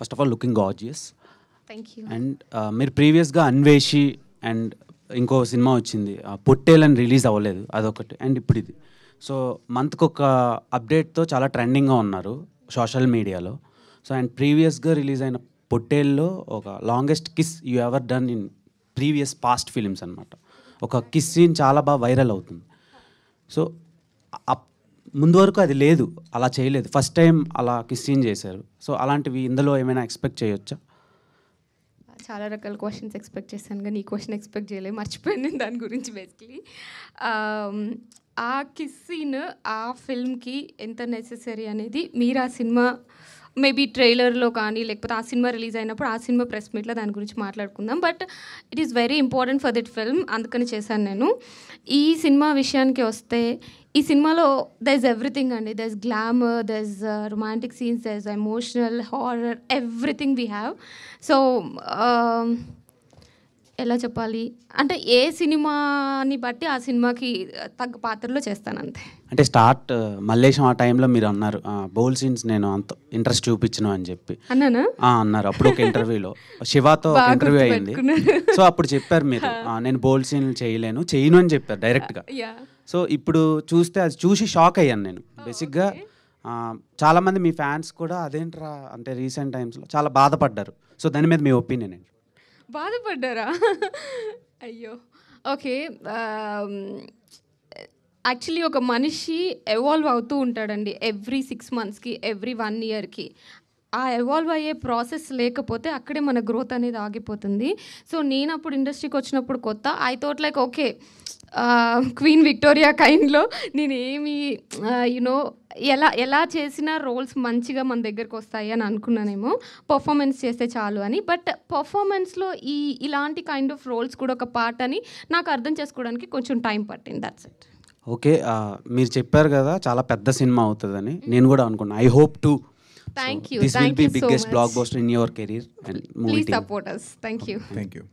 First of all looking gorgeous. Thank you. And మీరు ప్రీవియస్గా Anveshi and ఇంకో సినిమా వచ్చింది పొట్టేలని రిలీజ్ అవ్వలేదు, అదొకటి. అండ్ ఇప్పుడు ఇది. సో మంత్కి ఒక అప్డేట్తో చాలా ట్రెండింగ్గా ఉన్నారు సోషల్ మీడియాలో. సో అండ్ ప్రీవియస్గా రిలీజ్ అయిన పొట్టేల్లో ఒక longest kiss you ever done in previous past films అనమాట. ఒక కిస్ సీన్ చాలా బాగా వైరల్ అవుతుంది. సో ముందు వరకు అది లేదు, అలా చేయలేదు, ఫస్ట్ టైం అలా కిస్ సీన్ చేశారు. సో అలాంటివి ఇందులో ఏమైనా ఎక్స్పెక్ట్ చేయొచ్చా? చాలా రకాల క్వశ్చన్స్ ఎక్స్పెక్ట్ చేశాను కానీ ఈ క్వశ్చన్ ఎక్స్పెక్ట్ చేయలేదు, మర్చిపోయాను నేను దాని గురించి. బేసిక్లీ ఆ కిస్ సీన్ ఆ ఫిల్మ్కి ఎంత నెసెసరీ అనేది మీరు ఆ సినిమా మేబీ ట్రైలర్లో కానీ లేకపోతే ఆ సినిమా రిలీజ్ అయినప్పుడు ఆ సినిమా ప్రెస్ మీట్లో దాని గురించి మాట్లాడుకుందాం. But it is very important for that film, అందుకని చేశాను నేను. ఈ సినిమా విషయానికి వస్తే ఈ సినిమాలో దర్ ఇస్ ఎవ్రీథింగ్ అండి. There is glamour, there is romantic scenes, there is emotional, horror, everything we have. So ఎలా చెప్పాలి అంటే ఏ సినిమాని బట్టి ఆ సినిమాకి తగ్గ పాత్రలో చేస్తాను అంతే. అంటే స్టార్ట్ మల్లేశం ఆ టైంలో మీరు అన్నారు బోల్ సీన్స్ నేను అంత ఇంట్రెస్ట్ చూపించను అని చెప్పి అన్నానా? అన్నారు అప్పుడు ఒక ఇంటర్వ్యూలో. శివాతో ఇంటర్వ్యూ అయింది. సో అప్పుడు చెప్పారు మీరు నేను బోల్ సీన్లు చేయను అని చెప్పారు డైరెక్ట్గా. సో ఇప్పుడు చూస్తే అది చూసి షాక్ అయ్యాను నేను. బేసిక్గా చాలామంది మీ ఫ్యాన్స్ కూడా అదేంట్రా అంటే రీసెంట్ టైమ్స్లో చాలా బాధపడ్డారు. సో దాని మీద మీ ఒపీనియన్ ఏంటి? బాధపడ్డారా? అయ్యో, ఓకే. యాక్చువల్లీ ఒక మనిషి ఎవాల్వ్ అవుతూ ఉంటాడండి ఎవ్రీ 6 monthsకి, ఎవ్రీ 1 yearకి. ఆ ఎవాల్వ్ అయ్యే ప్రాసెస్ లేకపోతే అక్కడే మన గ్రోత్ అనేది ఆగిపోతుంది. సో నేను అప్పుడు ఇండస్ట్రీకి వచ్చినప్పుడు కొత్త I thought like okay queen Victoria కైండ్లో నేను ఏమి యునో ఎలా చేసిన రోల్స్ మంచిగా మన దగ్గరకు వస్తాయి అని అనుకున్నానేమో, పర్ఫార్మెన్స్ చేస్తే చాలు అని. బట్ పర్ఫార్మెన్స్లో ఇలాంటి కైండ్ ఆఫ్ రోల్స్ కూడా ఒక పార్ట్ అని నాకు అర్థం చేసుకోవడానికి కొంచెం టైం పట్టింది. That's it. ఓకే, మీరు చెప్పారు కదా చాలా పెద్ద సినిమా అవుతుందని, నేను కూడా అనుకున్నాను. I hope to. Thank you. This will be biggest blockbuster in your career and movie Please team. support us. Thank you. Thank you.